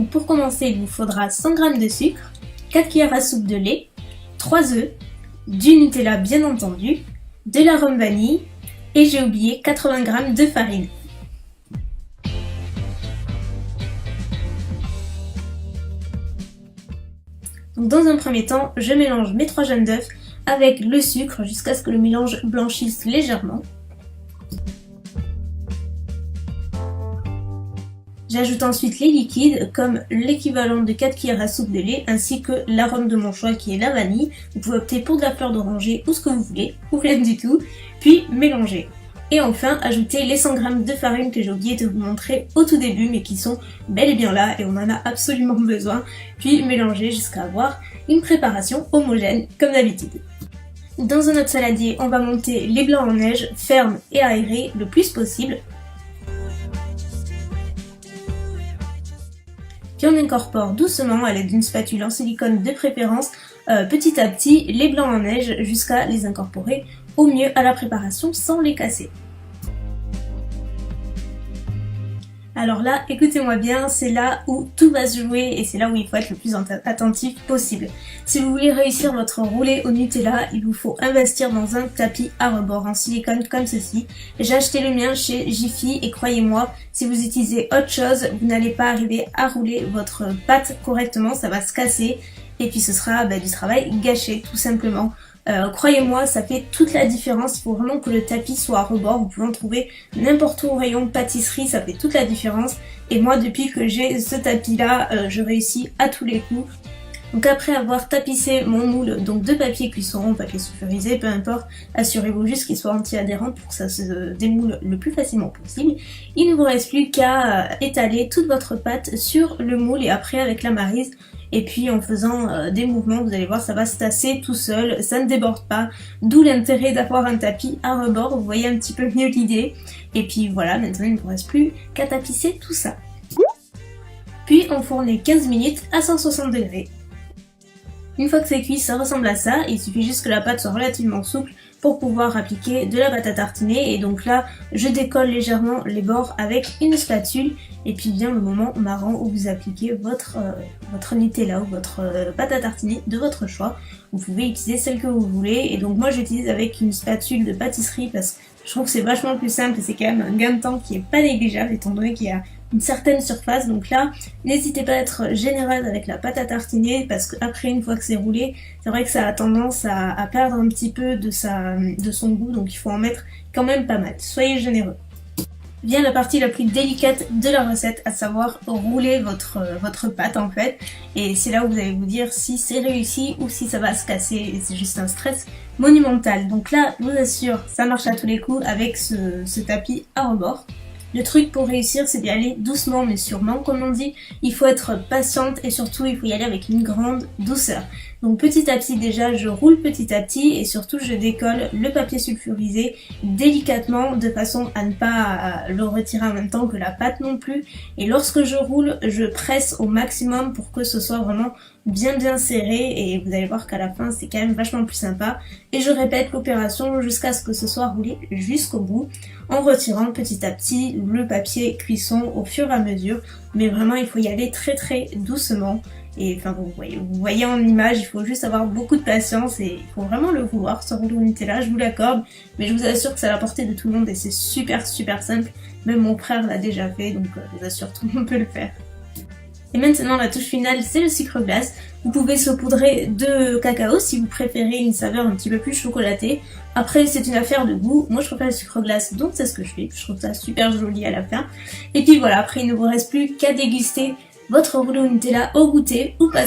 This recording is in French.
Pour commencer, il vous faudra 100 g de sucre, 4 cuillères à soupe de lait, 3 œufs, du Nutella bien entendu, de l'arôme vanille et j'ai oublié 80 g de farine. Donc dans un premier temps, je mélange mes 3 jaunes d'œufs avec le sucre jusqu'à ce que le mélange blanchisse légèrement. J'ajoute ensuite les liquides comme l'équivalent de 4 cuillères à soupe de lait ainsi que l'arôme de mon choix qui est la vanille. Vous pouvez opter pour de la fleur d'oranger ou ce que vous voulez, ou rien du tout, puis mélanger. Et enfin, ajouter les 100 g de farine que j'ai oublié de vous montrer au tout début mais qui sont bel et bien là et on en a absolument besoin. Puis mélanger jusqu'à avoir une préparation homogène comme d'habitude. Dans un autre saladier, on va monter les blancs en neige fermes et aérés le plus possible. Puis on incorpore doucement à l'aide d'une spatule en silicone de préférence petit à petit les blancs en neige jusqu'à les incorporer au mieux à la préparation sans les casser. Alors là, écoutez-moi bien, c'est là où tout va se jouer et c'est là où il faut être le plus attentif possible. Si vous voulez réussir votre roulé au Nutella, il vous faut investir dans un tapis à rebord en silicone comme ceci. J'ai acheté le mien chez Jiffy et croyez-moi, si vous utilisez autre chose, vous n'allez pas arriver à rouler votre pâte correctement, ça va se casser et puis ce sera du travail gâché tout simplement. Croyez-moi, ça fait toute la différence, il faut vraiment que le tapis soit à rebord, vous pouvez en trouver n'importe où au rayon pâtisserie, ça fait toute la différence. Et moi depuis que j'ai ce tapis là, je réussis à tous les coups. Donc après avoir tapissé mon moule donc de papier cuisson, papier sulfurisé, peu importe, assurez-vous juste qu'il soit anti-adhérent pour que ça se démoule le plus facilement possible. Il ne vous reste plus qu'à étaler toute votre pâte sur le moule et après avec la maryse. Et puis en faisant des mouvements, vous allez voir, ça va se tasser tout seul, ça ne déborde pas. D'où l'intérêt d'avoir un tapis à rebord, vous voyez un petit peu mieux l'idée. Et puis voilà, maintenant il ne vous reste plus qu'à tapisser tout ça. Puis enfourner 15 minutes à 160 degrés. Une fois que c'est cuit, ça ressemble à ça, il suffit juste que la pâte soit relativement souple pour pouvoir appliquer de la pâte à tartiner. Et donc là, je décolle légèrement les bords avec une spatule. Et puis vient le moment marrant où vous appliquez votre Nutella ou votre pâte à tartiner de votre choix. Vous pouvez utiliser celle que vous voulez. Et donc moi j'utilise avec une spatule de pâtisserie parce que je trouve que c'est vachement plus simple et c'est quand même un gain de temps qui est pas négligeable étant donné qu'il y a une certaine surface. Donc là, n'hésitez pas à être généreuse avec la pâte à tartiner parce qu'après, une fois que c'est roulé, c'est vrai que ça a tendance à perdre un petit peu de son goût, donc il faut en mettre quand même pas mal. Soyez généreux. Vient la partie la plus délicate de la recette, à savoir rouler votre pâte en fait. Et c'est là où vous allez vous dire si c'est réussi ou si ça va se casser et c'est juste un stress monumental. Donc là, je vous assure, ça marche à tous les coups avec ce tapis à rebord. Le truc pour réussir, c'est d'y aller doucement mais sûrement, comme on dit. Il faut être patiente et surtout, il faut y aller avec une grande douceur. Donc petit à petit déjà, je roule petit à petit et surtout, je décolle le papier sulfurisé délicatement de façon à ne pas le retirer en même temps que la pâte non plus. Et lorsque je roule, je presse au maximum pour que ce soit vraiment bien serré et vous allez voir qu'à la fin, c'est quand même vachement plus sympa. Et je répète l'opération jusqu'à ce que ce soit roulé jusqu'au bout en retirant petit à petit le papier cuisson au fur et à mesure. Mais vraiment, il faut y aller très doucement. Et enfin, vous voyez en image, il faut juste avoir beaucoup de patience et il faut vraiment le vouloir, ce rouleau Nutella, je vous l'accorde. Mais je vous assure que c'est à la portée de tout le monde et c'est super simple. Même mon frère l'a déjà fait, donc je vous assure, tout le monde peut le faire. Et maintenant, la touche finale, c'est le sucre glace. Vous pouvez saupoudrer de cacao si vous préférez une saveur un petit peu plus chocolatée. Après, c'est une affaire de goût. Moi, je préfère le sucre glace, donc c'est ce que je fais. Je trouve ça super joli à la fin. Et puis voilà, après, il ne vous reste plus qu'à déguster votre rouleau Nutella au goûter ou pas.